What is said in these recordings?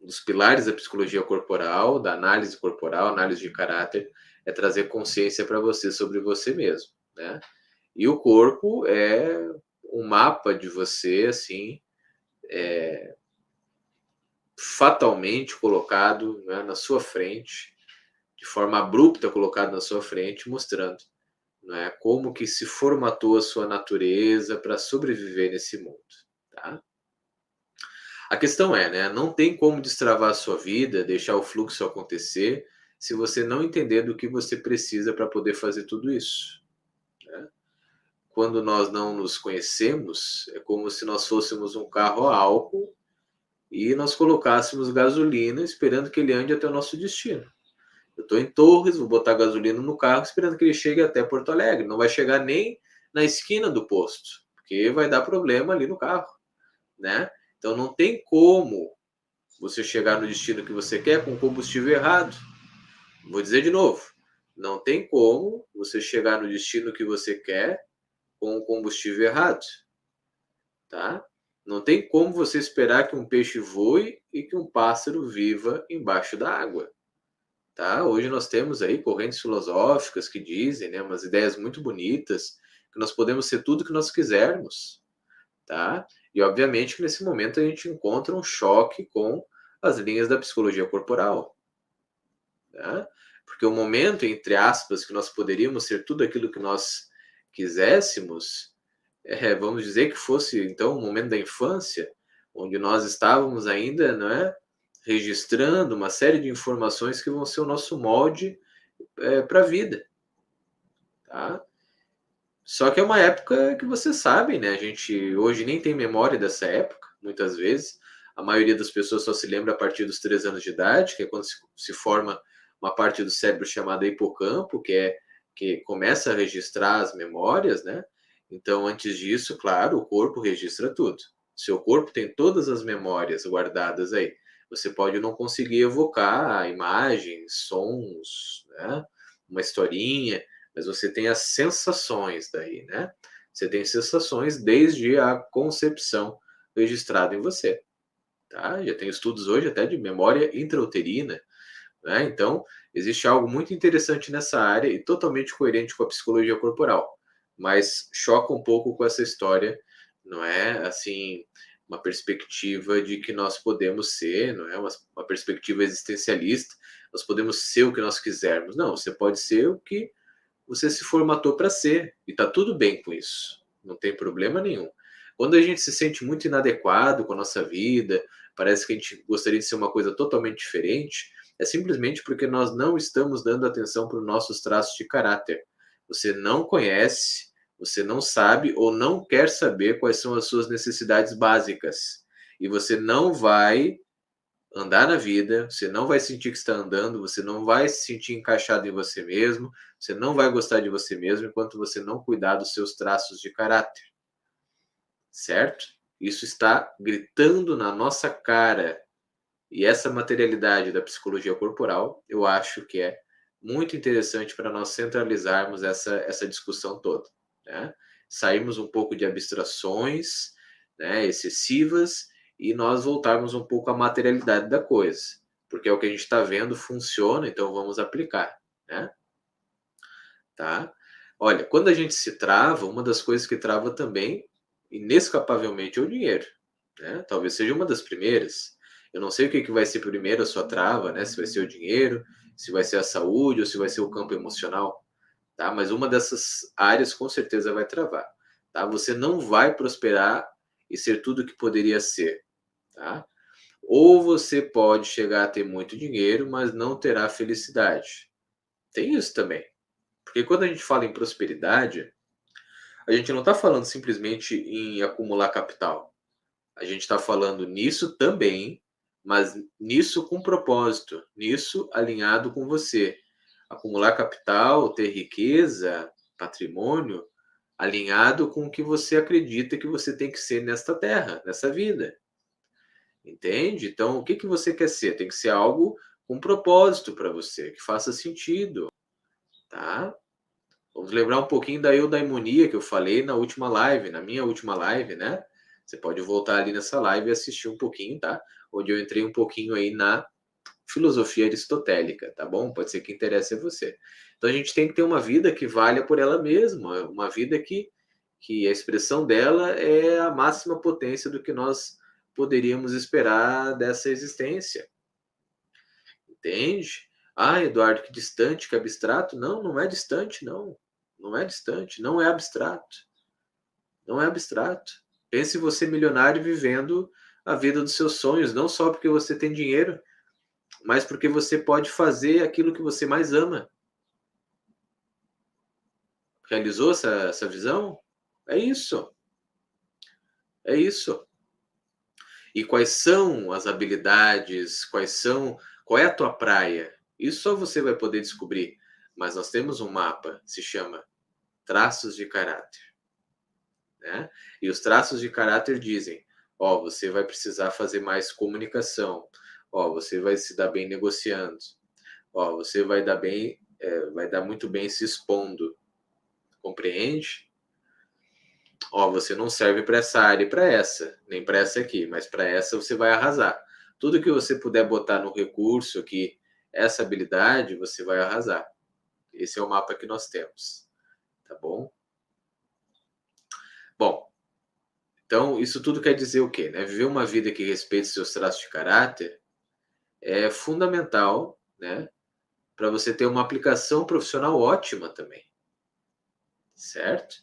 dos pilares da psicologia corporal, da análise corporal, análise de caráter, é trazer consciência para você sobre você mesmo, né? E o corpo é um mapa de você, assim, fatalmente colocado, né, na sua frente, de forma abrupta colocado na sua frente, mostrando, né, como que se formatou a sua natureza para sobreviver nesse mundo, tá? A questão é, né, não tem como destravar a sua vida, deixar o fluxo acontecer, se você não entender do que você precisa para poder fazer tudo isso, né? Quando nós não nos conhecemos, é como se nós fôssemos um carro a álcool e nós colocássemos gasolina esperando que ele ande até o nosso destino. Eu estou em Torres, vou botar gasolina no carro esperando que ele chegue até Porto Alegre. Não vai chegar nem na esquina do posto, porque vai dar problema ali no carro, né? Então não tem como você chegar no destino que você quer com combustível errado. Vou dizer de novo, não tem como você chegar no destino que você quer com o combustível errado, tá? Não tem como você esperar que um peixe voe e que um pássaro viva embaixo da água, tá? Hoje nós temos aí correntes filosóficas que dizem, né, umas ideias muito bonitas, que nós podemos ser tudo que nós quisermos, tá? E obviamente que nesse momento a gente encontra um choque com as linhas da psicologia corporal, né? Porque o momento, entre aspas, que nós poderíamos ser tudo aquilo que nós quiséssemos, vamos dizer que fosse então o momento da infância, onde nós estávamos ainda, não é, registrando uma série de informações que vão ser o nosso molde para a vida, tá? Só que é uma época que vocês sabem, né? A gente hoje nem tem memória dessa época, muitas vezes. A maioria das pessoas só se lembra a partir dos 3 anos de idade, que é quando se forma uma parte do cérebro chamada hipocampo, que começa a registrar as memórias, né? Então, antes disso, claro, o corpo registra tudo. Seu corpo tem todas as memórias guardadas aí. Você pode não conseguir evocar imagens, sons, né? Uma historinha, mas você tem as sensações daí, né? Você tem sensações desde a concepção registrada em você, tá? Já tem estudos hoje até de memória intrauterina, né? Então, existe algo muito interessante nessa área e totalmente coerente com a psicologia corporal, mas choca um pouco com essa história, não é? Assim, uma perspectiva de que nós podemos ser, não é? Uma perspectiva existencialista, nós podemos ser o que nós quisermos. Não, você pode ser o que você se formatou para ser e tá tudo bem com isso, não tem problema nenhum. Quando a gente se sente muito inadequado com a nossa vida, parece que a gente gostaria de ser uma coisa totalmente diferente, é simplesmente porque nós não estamos dando atenção para os nossos traços de caráter. Você não conhece, você não sabe ou não quer saber quais são as suas necessidades básicas. E você não vai andar na vida, você não vai sentir que está andando, você não vai se sentir encaixado em você mesmo, você não vai gostar de você mesmo enquanto você não cuidar dos seus traços de caráter, certo? Isso está gritando na nossa cara. E essa materialidade da psicologia corporal, eu acho que é muito interessante para nós centralizarmos essa discussão toda, né? Sairmos um pouco de abstrações, né, excessivas e nós voltarmos um pouco à materialidade da coisa, porque é o que a gente está vendo funciona, então vamos aplicar, né? Tá? Olha, quando a gente se trava, uma das coisas que trava também, inescapavelmente, é o dinheiro, né? Talvez seja uma das primeiras. Eu não sei o que, que vai ser primeiro a sua trava, né? Se vai ser o dinheiro, se vai ser a saúde ou se vai ser o campo emocional, tá? Mas uma dessas áreas com certeza vai travar, tá? Você não vai prosperar e ser tudo o que poderia ser, tá? Ou você pode chegar a ter muito dinheiro, mas não terá felicidade. Tem isso também. Porque quando a gente fala em prosperidade, a gente não está falando simplesmente em acumular capital. A gente está falando nisso também, mas nisso com propósito, nisso alinhado com você. Acumular capital, ter riqueza, patrimônio, alinhado com o que você acredita que você tem que ser nesta terra, nessa vida. Entende? Então, o que, que você quer ser? Tem que ser algo com propósito para você, que faça sentido, tá? Vamos lembrar um pouquinho da eudaimonia que eu falei na última live, na minha última live, né? Você pode voltar ali nessa live e assistir um pouquinho, tá? Onde eu entrei um pouquinho aí na filosofia aristotélica, tá bom? Pode ser que interesse a você. Então a gente tem que ter uma vida que valha por ela mesma, uma vida que a expressão dela é a máxima potência do que nós poderíamos esperar dessa existência. Entende? Ah, Eduardo, que distante, que abstrato. Não, não é distante, não. Não é distante, não é abstrato. Não é abstrato. Pense você milionário vivendo a vida dos seus sonhos, não só porque você tem dinheiro, mas porque você pode fazer aquilo que você mais ama. Realizou essa visão? É isso. É isso. E quais são as habilidades, qual é a tua praia? Isso só você vai poder descobrir. Mas nós temos um mapa, se chama traços de caráter, né? E os traços de caráter dizem, ó, você vai precisar fazer mais comunicação, ó, você vai se dar bem negociando, ó, você vai dar muito bem se expondo, compreende? Ó, você não serve para essa área e para essa, nem para essa aqui, mas para essa você vai arrasar. Tudo que você puder botar no recurso aqui, essa habilidade, você vai arrasar. Esse é o mapa que nós temos, tá bom? Bom, então isso tudo quer dizer o quê? Né? Viver uma vida que respeite seus traços de caráter é fundamental, né? Para você ter uma aplicação profissional ótima também, certo?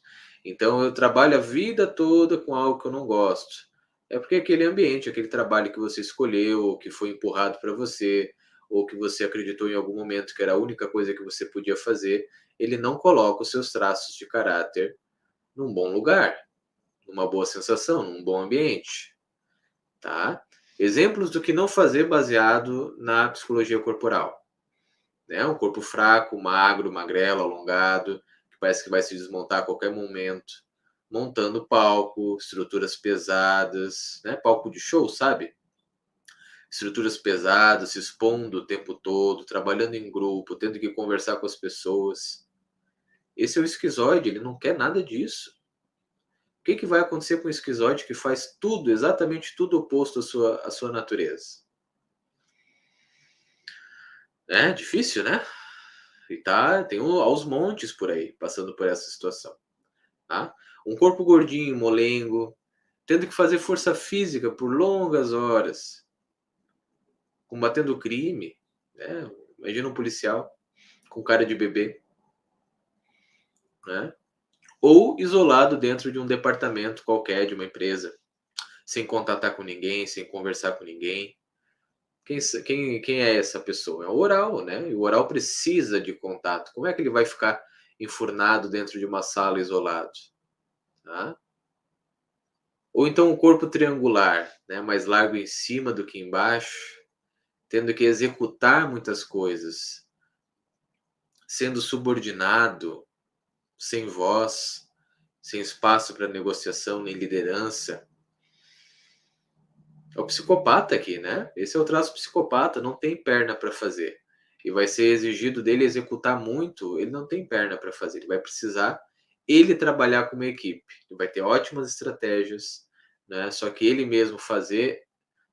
Então eu trabalho a vida toda com algo que eu não gosto. É porque aquele ambiente, aquele trabalho que você escolheu, ou que foi empurrado para você, ou que você acreditou em algum momento que era a única coisa que você podia fazer, ele não coloca os seus traços de caráter num bom lugar, numa boa sensação, num bom ambiente, tá? Exemplos do que não fazer baseado na psicologia corporal, né? Um corpo fraco, magro, magrelo, alongado, que parece que vai se desmontar a qualquer momento, montando palco, estruturas pesadas, né? Palco de show, sabe? Estruturas pesadas, se expondo o tempo todo, trabalhando em grupo, tendo que conversar com as pessoas. Esse é o esquizoide, ele não quer nada disso. O que vai acontecer com o esquizoide que faz tudo, exatamente tudo oposto à sua natureza? É difícil, né? E tem aos montes por aí, passando por essa situação. Tá? Um corpo gordinho, molengo, tendo que fazer força física por longas horas, combatendo o crime. Né? Imagina um policial com cara de bebê. Né? Ou isolado dentro de um departamento qualquer de uma empresa, sem contatar com ninguém, sem conversar com ninguém. Quem é essa pessoa? É o oral, né? E o oral precisa de contato. Como é que ele vai ficar enfurnado dentro de uma sala isolado? Tá? Ou então um corpo triangular, né? Mais largo em cima do que embaixo, tendo que executar muitas coisas, sendo subordinado, sem voz, sem espaço para negociação nem liderança. É o psicopata aqui, né? Esse é o traço psicopata, não tem perna para fazer. E vai ser exigido dele executar muito, ele não tem perna para fazer. Ele vai precisar ele trabalhar com uma equipe. Ele vai ter ótimas estratégias, né? Só que ele mesmo fazer,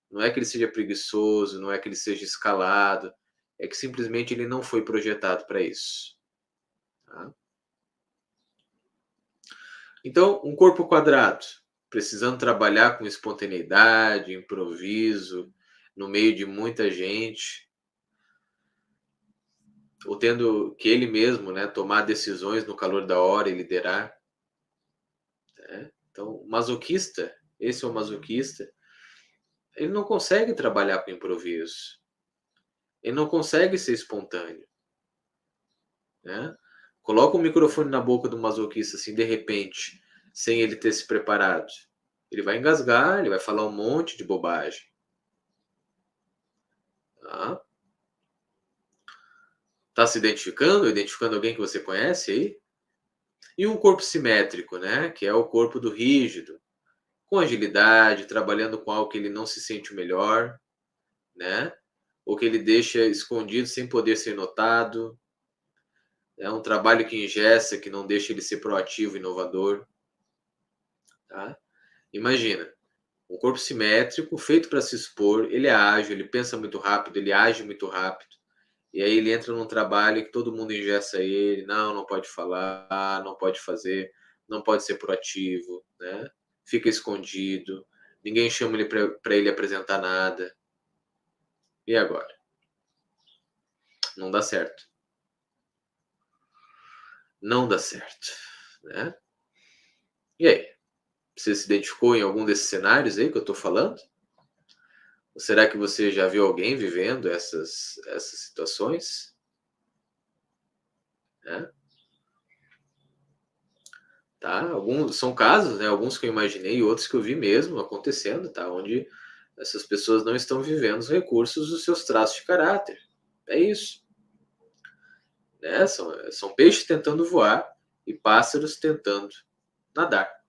não é que ele seja preguiçoso, não é que ele seja escalado, é que simplesmente ele não foi projetado para isso. Tá? Então, um corpo quadrado, precisando trabalhar com espontaneidade, improviso, no meio de muita gente, ou tendo que ele mesmo, né, tomar decisões no calor da hora e liderar. Né? Então, masoquista, esse é o masoquista, ele não consegue trabalhar com improviso, ele não consegue ser espontâneo. Né? Coloca um microfone na boca do masoquista assim, de repente, sem ele ter se preparado. Ele vai engasgar, ele vai falar um monte de bobagem. Tá? Tá se identificando? Identificando alguém que você conhece aí? E um corpo simétrico, né? Que é o corpo do rígido, com agilidade, trabalhando com algo que ele não se sente o melhor, né? Ou que ele deixa escondido sem poder ser notado. É um trabalho que engessa, que não deixa ele ser proativo, inovador. Tá? Imagina, Um corpo simétrico, feito para se expor, ele é ágil, ele pensa muito rápido, ele age muito rápido. E aí ele entra num trabalho que todo mundo engessa ele, não pode falar, não pode fazer, não pode ser proativo, né? Fica escondido, ninguém chama ele para ele apresentar nada. E agora? Não dá certo. Não dá certo, né? E aí? Você se identificou em algum desses cenários aí que eu estou falando? Ou será que você já viu alguém vivendo essas situações? Né? Tá? Alguns são casos, né? Alguns que eu imaginei e outros que eu vi mesmo acontecendo, tá? Onde essas pessoas não estão vivendo os recursos dos seus traços de caráter. É isso. Né? São peixes tentando voar e pássaros tentando nadar.